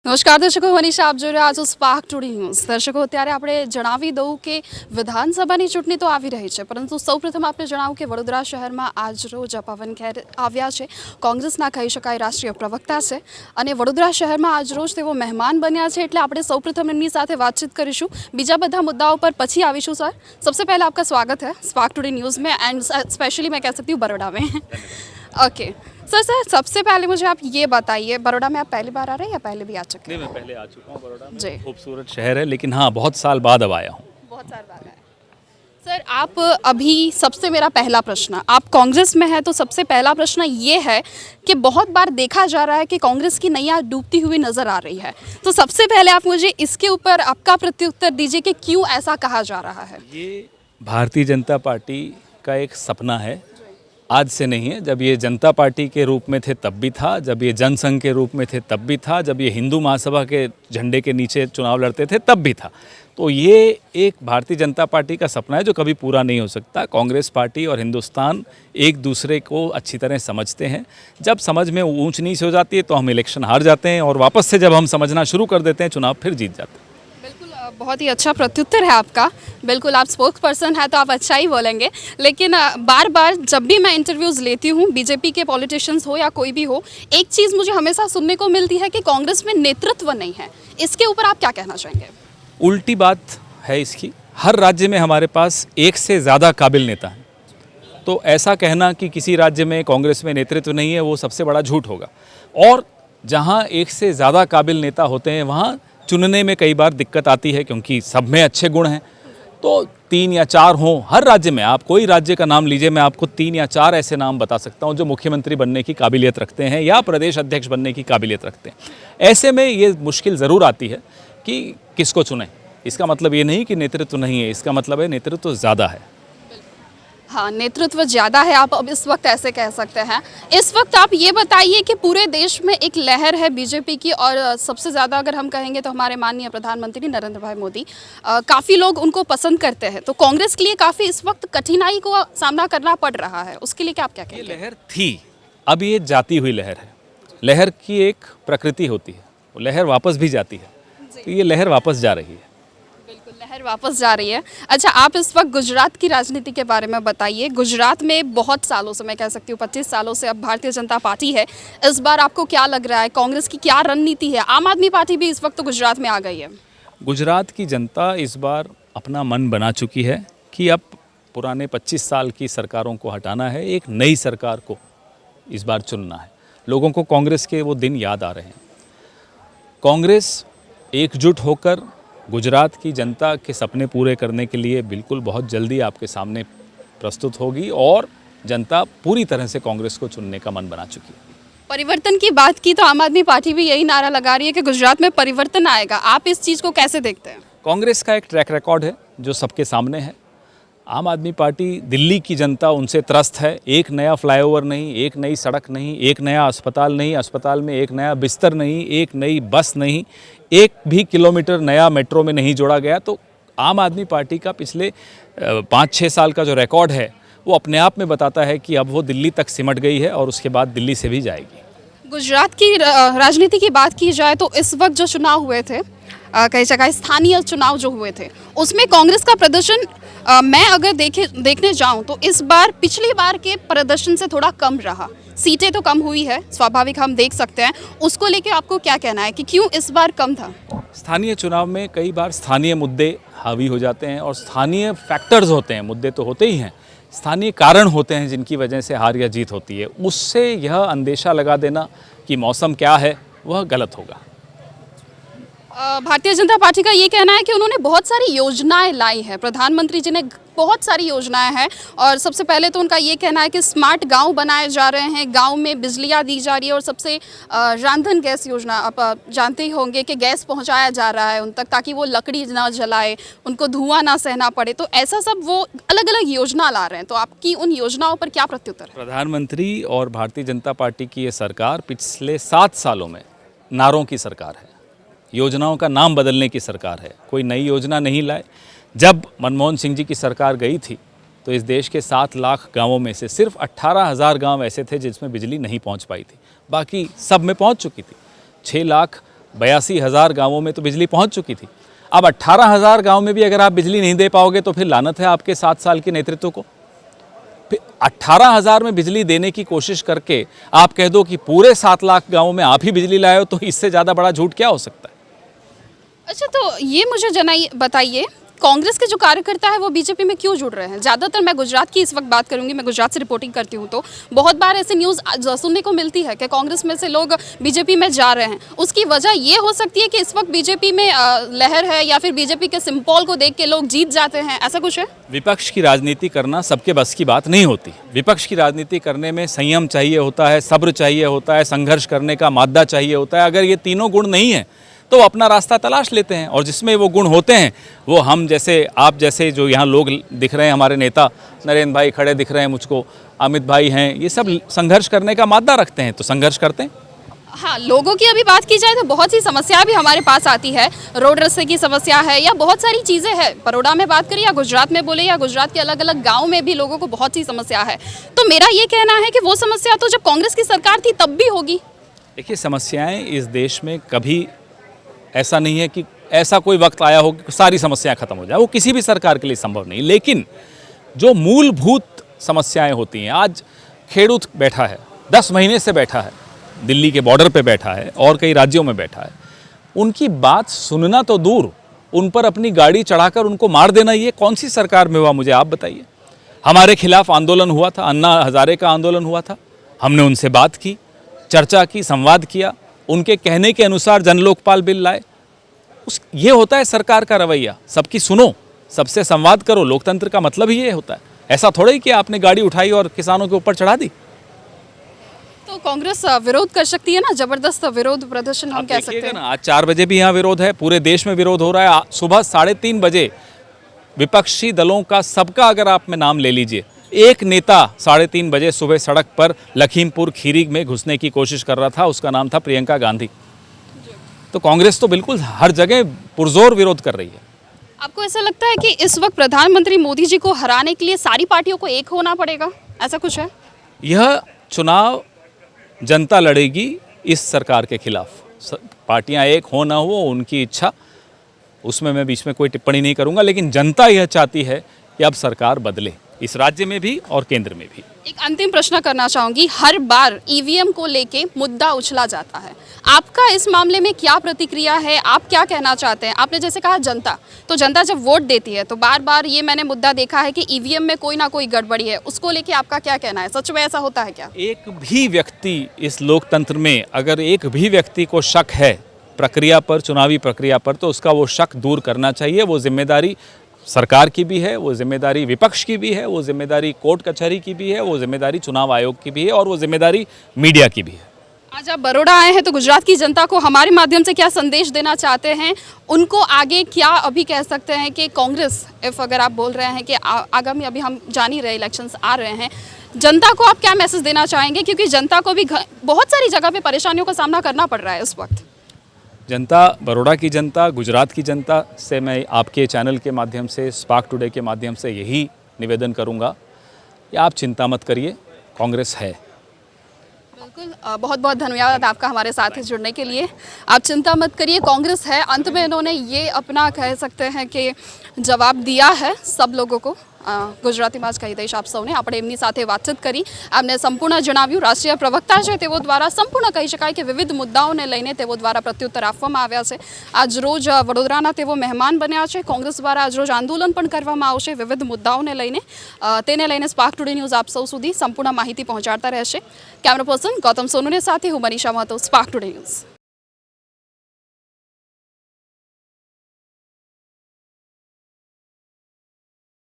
નમસ્કાર દર્શકો, મનીષા આપ જોઈ રહ્યા છો સ્પાર્ક ટુડે ન્યૂઝ। દર્શકો, અત્યારે આપણે જણાવી દઉં કે વિધાનસભાની ચૂંટણી તો આવી રહી છે, પરંતુ સૌપ્રથમ આપણે જણાવું કે વડોદરા શહેરમાં આજ રોજ પવન ખેર આવ્યા છે। કોંગ્રેસના કહી શકાય રાષ્ટ્રીય પ્રવક્તા છે અને વડોદરા શહેરમાં આજ રોજ તેઓ મહેમાન બન્યા છે, એટલે આપણે સૌપ્રથમ એમની સાથે વાતચીત કરીશું। બીજા બધા મુદ્દાઓ પર પછી આવીશું। સર, सबसे पहले आपका स्वागत है स्पार्क टुडे न्यूज़ में एंड स्पेशली मैं कह सकती हूँ बड़ौदा में। ओके सर, सबसे पहले मुझे आप ये बताइए, बड़ौदा में आप पहली बार आ रहे हैं या पहले भी आ चुके हैं? नहीं, मैं पहले आ चुका हूँ बड़ौदा में। जी। खूबसूरत शहर है, लेकिन हाँ बहुत साल बाद अब आया हूँ। बहुत साल बाद आए। सर, आप अभी सबसे मेरा पहला प्रश्न, आप कांग्रेस में है तो सबसे पहला प्रश्न ये है कि बहुत बार देखा जा रहा है कि कांग्रेस की नैया डूबती हुई नजर आ रही है, तो सबसे पहले आप मुझे इसके ऊपर आपका प्रत्युत्तर दीजिए कि क्यों ऐसा कहा जा रहा है। ये भारतीय जनता पार्टी का एक सपना है, आज से नहीं है। जब ये जनता पार्टी के रूप में थे तब भी था, जब ये जनसंघ के रूप में थे तब भी था, जब ये हिंदू महासभा के झंडे के नीचे चुनाव लड़ते थे तब भी था। तो ये एक भारतीय जनता पार्टी का सपना है जो कभी पूरा नहीं हो सकता। कांग्रेस पार्टी और हिंदुस्तान एक दूसरे को अच्छी तरह समझते हैं। जब समझ में ऊंच नीच हो जाती है तो हम इलेक्शन हार जाते हैं, और वापस से जब हम समझना शुरू कर देते हैं चुनाव फिर जीत जाते हैं। बिल्कुल, बहुत ही अच्छा प्रत्युत्तर है आपका। बिल्कुल, आप स्पोक्स पर्सन है तो आप अच्छा ही बोलेंगे, लेकिन बार बार जब भी मैं इंटरव्यूज़ लेती हूँ, बीजेपी के पॉलिटिशियंस हो या कोई भी हो, एक चीज़ मुझे हमेशा सुनने को मिलती है कि कांग्रेस में नेतृत्व नहीं है। इसके ऊपर आप क्या कहना चाहेंगे? उल्टी बात है इसकी। हर राज्य में हमारे पास एक से ज़्यादा काबिल नेता हैं, तो ऐसा कहना कि किसी राज्य में कांग्रेस में नेतृत्व नहीं है वो सबसे बड़ा झूठ होगा। और जहाँ एक से ज़्यादा काबिल नेता होते हैं वहाँ चुनने में कई बार दिक्कत आती है, क्योंकि सब में अच्छे गुण हैं। तो 3 या 4 हों हर राज्य में, आप कोई राज्य का नाम लीजिए, मैं आपको 3 या 4 ऐसे नाम बता सकता हूं जो मुख्यमंत्री बनने की काबिलियत रखते हैं या प्रदेश अध्यक्ष बनने की काबिलियत रखते हैं। ऐसे में ये मुश्किल ज़रूर आती है कि किसको चुनें। इसका मतलब ये नहीं कि नेतृत्व नहीं है, इसका मतलब है नेतृत्व ज़्यादा है। हाँ, नेतृत्व ज़्यादा है, आप अब इस वक्त ऐसे कह सकते हैं। इस वक्त आप ये बताइए कि पूरे देश में एक लहर है बीजेपी की, और सबसे ज़्यादा अगर हम कहेंगे तो हमारे माननीय प्रधानमंत्री नरेंद्र भाई मोदी, काफ़ी लोग उनको पसंद करते हैं। तो कांग्रेस के लिए काफ़ी इस वक्त कठिनाई को सामना करना पड़ रहा है, उसके लिए क्या आप क्या ये कहेंगे? लहर थी, अब ये जाती हुई लहर है। लहर की एक प्रकृति होती है, वो लहर वापस भी जाती है, तो ये लहर वापस जा रही है। बिल्कुल, लहर वापस जा रही है। अच्छा, आप इस वक्त गुजरात की राजनीति के बारे में बताइए। गुजरात में बहुत सालों से, मैं कह सकती हूँ 25 सालों से अब भारतीय जनता पार्टी है। इस बार आपको क्या लग रहा है, कांग्रेस की क्या रणनीति है? आम आदमी पार्टी भी इस वक्त तो गुजरात में आ गई है। गुजरात की जनता इस बार अपना मन बना चुकी है कि अब पुराने 25 साल की सरकारों को हटाना है, एक नई सरकार को इस बार चुनना है। लोगों को कांग्रेस के वो दिन याद आ रहे हैं। कांग्रेस एकजुट होकर गुजरात की जनता के सपने पूरे करने के लिए बिल्कुल बहुत जल्दी आपके सामने प्रस्तुत होगी, और जनता पूरी तरह से कांग्रेस को चुनने का मन बना चुकी है। परिवर्तन की बात की तो आम आदमी पार्टी भी यही नारा लगा रही है कि गुजरात में परिवर्तन आएगा। आप इस चीज़ को कैसे देखते हैं? कांग्रेस का एक ट्रैक रिकॉर्ड है जो सबके सामने है। आम आदमी पार्टी, दिल्ली की जनता उनसे त्रस्त है। एक नया फ्लाईओवर नहीं, एक नई सड़क नहीं, एक नया अस्पताल नहीं, अस्पताल में एक नया बिस्तर नहीं, एक नई बस नहीं, एक भी किलोमीटर नया मेट्रो में नहीं जोड़ा गया। तो आम आदमी पार्टी का पिछले 5-6 साल का जो रिकॉर्ड है वो अपने आप में बताता है कि अब वो दिल्ली तक सिमट गई है, और उसके बाद दिल्ली से भी जाएगी। गुजरात की राजनीति की बात की जाए तो इस वक्त जो चुनाव हुए थे, कई जगह स्थानीय चुनाव जो हुए थे, उसमें कांग्रेस का प्रदर्शन मैं अगर देखने जाऊं तो इस बार पिछली बार के प्रदर्शन से थोड़ा कम रहा। सीटें तो कम हुई है, स्वाभाविक, हम देख सकते हैं। उसको लेके आपको क्या कहना है कि क्यों इस बार कम था? स्थानीय चुनाव में कई बार स्थानीय मुद्दे हावी हो जाते हैं, और स्थानीय फैक्टर्स होते हैं, मुद्दे तो होते ही हैं, स्थानीय कारण होते हैं जिनकी वजह से हार या जीत होती है। उससे यह अंदेशा लगा देना कि मौसम क्या है, वह गलत होगा। भारतीय जनता पार्टी का ये कहना है कि उन्होंने बहुत सारी योजनाएं लाई हैं, प्रधानमंत्री जी ने बहुत सारी योजनाएं हैं, और सबसे पहले तो उनका ये कहना है कि स्मार्ट गांव बनाए जा रहे हैं, गांव में बिजलियां दी जा रही है, और सबसे रांधन गैस योजना, आप जानते ही होंगे कि गैस पहुंचाया जा रहा है उन तक, ताकि वो लकड़ी ना जलाए, उनको धुआं ना सहना पड़े। तो ऐसा सब वो अलग अलग योजना ला रहे हैं, तो आपकी उन योजनाओं पर क्या प्रत्युत्तर है? प्रधानमंत्री और भारतीय जनता पार्टी की ये सरकार पिछले 7 सालों में नारों की सरकार है, योजनाओं का नाम बदलने की सरकार है, कोई नई योजना नहीं लाए। जब मनमोहन सिंह जी की सरकार गई थी तो इस देश के 7 लाख गांवों में से सिर्फ 18,000 गांव ऐसे थे जिसमें बिजली नहीं पहुंच पाई थी, बाकी सब में पहुंच चुकी थी। 6 लाख 82,000 गाँवों में तो बिजली पहुंच चुकी थी। अब 18,000 गाँव में भी अगर आप बिजली नहीं दे पाओगे तो फिर लानत है आपके 7 साल के नेतृत्व को। फिर 18,000 में बिजली देने की कोशिश करके आप कह दो कि पूरे 7 लाख गाँवों में आप ही बिजली लाए हो, तो इससे ज़्यादा बड़ा झूठ क्या हो सकता है? अच्छा, तो ये मुझे बताइए, कांग्रेस के जो कार्यकर्ता है वो बीजेपी में क्यों जुड़ रहे हैं? ज़्यादातर मैं गुजरात की इस वक्त बात करूंगी, मैं गुजरात से रिपोर्टिंग करती हूँ, तो बहुत बार ऐसे न्यूज़ सुनने को मिलती है कि कांग्रेस में से लोग बीजेपी में जा रहे हैं। उसकी वजह ये हो सकती है कि इस वक्त बीजेपी में लहर है, या फिर बीजेपी के सिंबल को देख के लोग जीत जाते हैं, ऐसा कुछ है? विपक्ष की राजनीति करना सबके बस की बात नहीं होती। विपक्ष की राजनीति करने में संयम चाहिए होता है, सब्र चाहिए होता है, संघर्ष करने का मादा चाहिए होता है। अगर ये तीनों गुण नहीं है तो अपना रास्ता तलाश लेते हैं, और जिसमें वो गुण होते हैं वो हम जैसे, आप जैसे जो यहाँ लोग दिख रहे हैं, हमारे नेता नरेंद्र भाई खड़े दिख रहे हैं मुझको, अमित भाई हैं, ये सब संघर्ष करने का मादा रखते हैं, तो संघर्ष करते हैं। हाँ, लोगों की अभी बात की जाए तो बहुत सी समस्याएं भी हमारे पास आती है। रोड रास्ते की समस्या है, या बहुत सारी चीज़ें हैं। बड़ौदा में बात करें या गुजरात में बोले, या गुजरात के अलग अलग गाँव में भी लोगों को बहुत सी समस्या है। तो मेरा ये कहना है कि वो समस्या तो जब कांग्रेस की सरकार थी तब भी होगी। देखिए, समस्याएं इस देश में कभी, ऐसा नहीं है कि ऐसा कोई वक्त आया हो कि सारी समस्याएं खत्म हो जाए, वो किसी भी सरकार के लिए संभव नहीं। लेकिन जो मूलभूत समस्याएं होती हैं, आज खेडूत बैठा है, 10 महीने से बैठा है, दिल्ली के बॉर्डर पे बैठा है और कई राज्यों में बैठा है, उनकी बात सुनना तो दूर, उन पर अपनी गाड़ी चढ़ाकर उनको मार देना, ये कौन सी सरकार में हुआ, मुझे आप बताइए। हमारे खिलाफ आंदोलन हुआ था, अन्ना हजारे का आंदोलन हुआ था, हमने उनसे बात की, चर्चा की, संवाद किया, उनके कहने के अनुसार जन लोकपाल बिल लाए। ये होता है सरकार का रवैया, सबकी सुनो, सबसे संवाद करो। लोकतंत्र का मतलब ही ये होता है। ऐसा थोड़ा ही कि आपने गाड़ी उठाई और किसानों के ऊपर चढ़ा दी। तो कांग्रेस विरोध कर सकती है ना, जबरदस्त विरोध प्रदर्शन हम कह सकते हैं ना। आज 4 बजे भी यहाँ विरोध है, पूरे देश में विरोध हो रहा है। सुबह 3:30 बजे विपक्षी दलों का सबका अगर आप में नाम ले लीजिए, एक नेता 3:30 बजे सुबह सड़क पर लखीमपुर खीरी में घुसने की कोशिश कर रहा था, उसका नाम था प्रियंका गांधी। तो कांग्रेस तो बिल्कुल हर जगह पुरजोर विरोध कर रही है। आपको ऐसा लगता है कि इस वक्त प्रधानमंत्री मोदी जी को हराने के लिए सारी पार्टियों को एक होना पड़ेगा, ऐसा कुछ है? यह चुनाव जनता लड़ेगी इस सरकार के खिलाफ। पार्टियां एक हो ना हो उनकी इच्छा, उसमें मैं बीच में कोई टिप्पणी नहीं करूंगा, लेकिन जनता यह चाहती है कि अब सरकार बदले, इस राज्य में भी और केंद्र में भी। एक अंतिम प्रश्न करना चाहूंगी, हर बार ईवीएम को लेके मुद्दा उछला जाता है, आपका इस मामले में क्या प्रतिक्रिया है? आप क्या कहना चाहते हैं? आपने जैसे कहा जनता, तो जनता जब वोट देती है तो बार बार ये मैंने मुद्दा देखा है कि ईवीएम में कोई ना कोई गड़बड़ी है, उसको लेके आपका क्या कहना है? सच में ऐसा होता है क्या? एक भी व्यक्ति इस लोकतंत्र में, अगर एक भी व्यक्ति को शक है प्रक्रिया पर, चुनावी प्रक्रिया पर, तो उसका वो शक दूर करना चाहिए। वो जिम्मेदारी सरकार की भी है, वो जिम्मेदारी विपक्ष की भी है, वो जिम्मेदारी कोर्ट कचहरी की भी है, वो जिम्मेदारी चुनाव आयोग की भी है, और वो जिम्मेदारी मीडिया की भी है। आज आप बड़ौदा आए हैं तो गुजरात की जनता को हमारे माध्यम से क्या संदेश देना चाहते हैं? उनको आगे क्या अभी कह सकते हैं कि कांग्रेस, अगर आप बोल रहे हैं कि आगामी, अभी हम जान ही रहे इलेक्शंस आ रहे हैं, जनता को आप क्या मैसेज देना चाहेंगे? क्योंकि जनता को भी बहुत सारी जगह पे परेशानियों का सामना करना पड़ रहा है इस वक्त। जनता, बड़ौदा की जनता, गुजरात की जनता से मैं आपके चैनल के माध्यम से, स्पार्क टुडे के माध्यम से यही निवेदन करूंगा कि आप चिंता मत करिए, कांग्रेस है। बिल्कुल, बहुत बहुत धन्यवाद आपका हमारे साथ जुड़ने के लिए। आप चिंता मत करिए, कांग्रेस है। अंत में इन्होंने ये अपना कह सकते हैं कि जवाब दिया है सब लोगों को। ગુજરાતીમાં જ કહી દઈશ આપ સૌને, આપણે એમની સાથે વાતચીત કરી, આપને સંપૂર્ણ જણાવ્યું। રાષ્ટ્રીય પ્રવક્તા છે તેઓ દ્વારા સંપૂર્ણ કહી શકાય કે વિવિધ મુદ્દાઓને લઈને તેઓ દ્વારા પ્રત્યુત્તર આપવામાં આવ્યા છે। આજરોજ વડોદરાના તેઓ મહેમાન બન્યા છે। કોંગ્રેસ દ્વારા આજરોજ આંદોલન પણ કરવામાં આવશે વિવિધ મુદ્દાઓને લઈને। તેને લઈને સ્પાર્ક ટુડે ન્યૂઝ આપ સૌ સુધી સંપૂર્ણ માહિતી પહોંચાડતા રહેશે। કેમેરા પર્સન ગૌતમ સોનુને સાથે હું Manisha Mahato, spark today news.